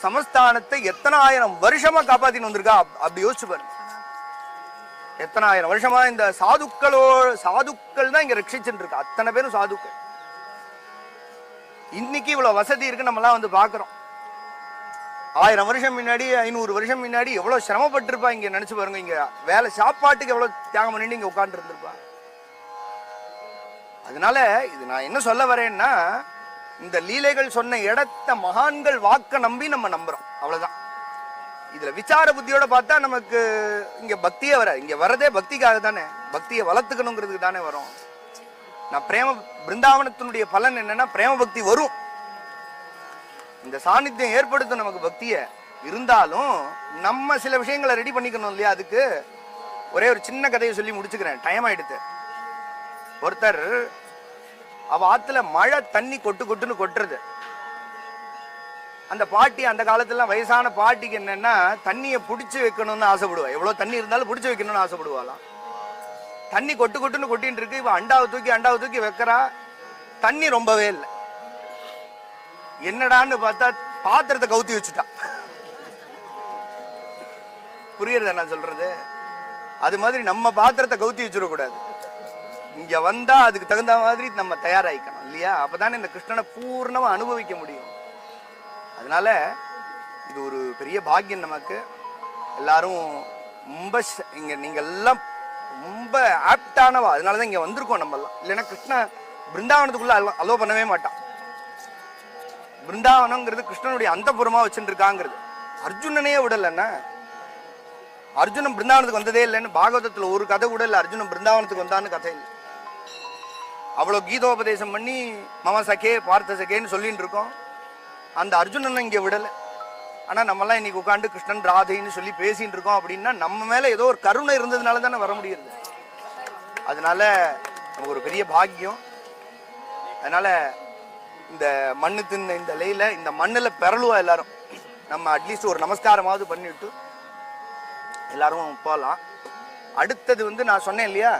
சமஸ்தானத்தை எத்தனை ஆயிரம் வருஷமா காப்பாத்தின்னு வந்திருக்கா. அப்படி யோசிச்சு பாருங்க. எத்தனை ஆயிரம் வருஷமா இந்த சாதுக்கள் தான் இங்க ரட்சிச்சுட்டு இருக்கா. அத்தனை பேரும் சாதுக்கள். இன்னைக்கு இவ்வளவு வசதி இருக்கு, நம்ம எல்லாம் வந்து பாக்குறோம். 1000 வருஷம் முன்னாடி 500 வருஷம் முன்னாடி எவ்வளவு சிரமப்பட்டிருப்பா. இங்க நினைச்சு பாருங்க. இங்க வேலை சாப்பாட்டுக்கு எவ்வளவு தியாகம் பண்ணிட்டு இங்க உட்கார்ந்து இருந்திருப்பா. அதனால இது நான் என்ன சொல்ல வரேன்னா, இந்த லீலைகள் சொன்ன இடத்த மகான்கள் வாக்க நம்பி நம்ம நம்புறோம், அவ்வளவுதான். இதுல விசார புத்தியோட பார்த்தா நமக்கு இங்க பக்தியே வர. இங்க வரதே பக்திக்காக தானே, பக்தியை வளர்த்துக்கணுங்கிறதுக்கு தானே வரும். நான் பிரேம பிருந்தாவனத்தினுடைய பலன் என்னன்னா, பிரேம பக்தி வரும். இந்த சாநித்தியம் ஏற்படுத்தும் நமக்கு பக்திய. இருந்தாலும் நம்ம சில விஷயங்களை ரெடி பண்ணிக்கணும் இல்லையா. அதுக்கு ஒரே ஒரு சின்ன கதையை சொல்லி முடிச்சுக்கிறேன், டைம் ஆயிடுத்து. ஒருத்தர் அவ ஆத்துல மழை தண்ணி கொட்டுன்னு கொட்டுறது. அந்த பாட்டி, அந்த காலத்துல வயசான பாட்டிக்கு என்னன்னா, தண்ணியை பிடிச்சு வைக்கணும்னு ஆசைப்படுவா. எவ்வளவு தண்ணி இருந்தாலும் பிடிச்சு வைக்கணும்னு ஆசைப்படுவாளாம். தண்ணி கொட்டுன்னு கொட்டின்னு இருக்கு. இவ அண்டாவை தூக்கி வைக்கிறா. தண்ணி ரொம்பவே இல்லை. என்னடான்னு பார்த்தா பாத்திரத்தை கவுத்தி வச்சுட்டா. புரியுறத நான் சொல்றது? அது மாதிரி நம்ம பாத்திரத்தை கவுத்தி வச்சிடக்கூடாது. இங்க வந்தா அதுக்கு தகுந்த மாதிரி நம்ம தயாராகிக்கணும் இல்லையா. அப்பதானே இந்த கிருஷ்ணனை பூர்ணமா அனுபவிக்க முடியும். அதனால இது ஒரு பெரிய பாக்கியம் நமக்கு. எல்லாரும் ரொம்ப இங்க நீங்க எல்லாம் ரொம்ப ஆப்டானவா. அதனாலதான் இங்க வந்திருக்கோம் நம்ம எல்லாம். இல்லைன்னா கிருஷ்ண பிருந்தாவனத்துக்குள்ள அலோ பண்ணவே மாட்டான். பிருந்தாவனம்ங்கிறது கிருஷ்ணனுடைய அந்தபுரமா வச்சுட்டு இருக்காங்கிறது. அர்ஜுனனையே விடலன்னா, அர்ஜுனன் பிருந்தாவனத்துக்கு வந்ததே இல்லைன்னு பாகவதத்துல ஒரு கதை கூட இல்லை. அர்ஜுனன் பிருந்தாவனத்துக்கு வந்தான்னு கதை இல்லை. அவ்வளவு கீதோபதேசம் பண்ணி மம சகே பார்த்த சகேன்னு சொல்லிட்டு இருக்கோம். அந்த அர்ஜுனன் இங்க விடலை. ஆனா நம்ம எல்லாம் இன்னைக்கு உட்காந்து கிருஷ்ணன் ராதைன்னு சொல்லி பேசிட்டு இருக்கோம். அப்படின்னா நம்ம மேல ஏதோ ஒரு கருணை இருந்ததுனால தானே வர முடியுது. அதனால நமக்கு ஒரு பெரிய பாக்கியம். அதனால இந்த மண்ணு தின்ன இந்த லைல இந்த மண்ணுல பெறலுவா எல்லாரும். நம்ம அட்லீஸ்ட் ஒரு நமஸ்காரமாவது பண்ணிட்டு எல்லாரும் போகலாம். அடுத்தது நான் சொன்னேன் இல்லையா,